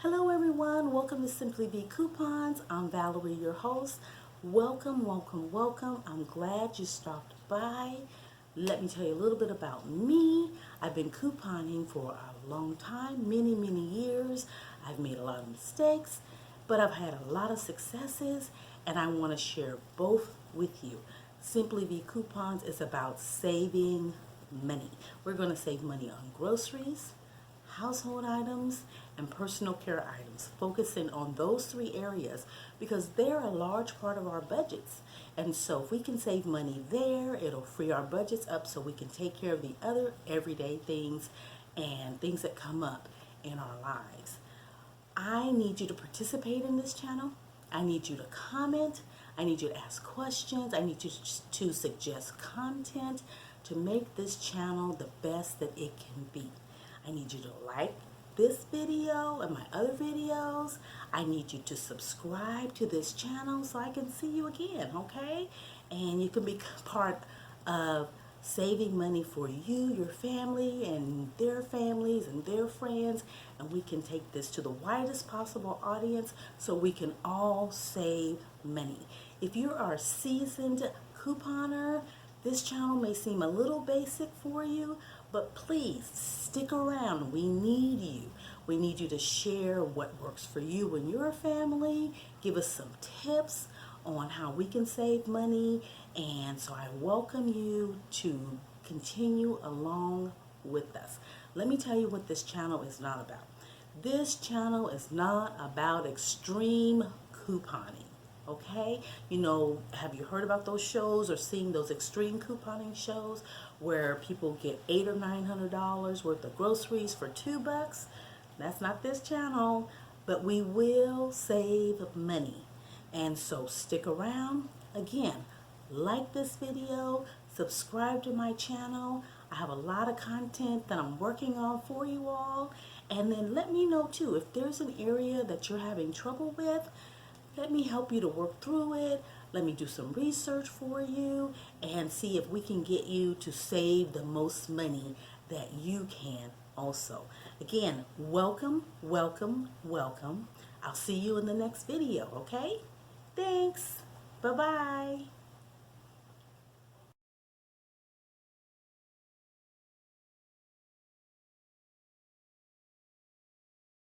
Hello everyone, welcome to SimplyV Coupons. I'm Valerie, your host. Welcome, welcome, welcome. I'm glad you stopped by. Let me tell you a little bit about me. I've been couponing for a long time, many years. I've made a lot of mistakes, but I've had a lot of successes, and I want to share both with you. SimplyV Coupons is about saving money. We're going to save money on groceries, household items, and personal care items, focusing on those three areas because they're a large part of our budgets. And so if we can save money there, it'll free our budgets up so we can take care of the other everyday things and things that come up in our lives. I need you to participate in this channel. I need you to comment. I need you to ask questions. I need you to suggest content to make this channel the best that it can be. I need you to like this video and my other videos. I need you to subscribe to this channel so I can see you again, okay? And you can be part of saving money for you, your family, and their families and their friends, and we can take this to the widest possible audience so we can all save money. If you are a seasoned couponer, this channel may seem a little basic for you, but please stick around. We need you. We need you to share what works for you and your family. Give us some tips on how we can save money. And so I welcome you to continue along with us. Let me tell you what this channel is not about. This channel is not about extreme couponing. Okay, you know, have you heard about those shows or seen those extreme couponing shows where people get $800 or $900 worth of groceries for $2? That's not this channel, but we will save money. And so stick around. Again, like this video, subscribe to my channel. I have a lot of content that I'm working on for you all. And then let me know too, if there's an area that you're having trouble with, let me help you to work through it. Let me do some research for you and see if we can get you to save the most money that you can also. Again, welcome, welcome, welcome. I'll see you in the next video, okay? Thanks. Bye-bye.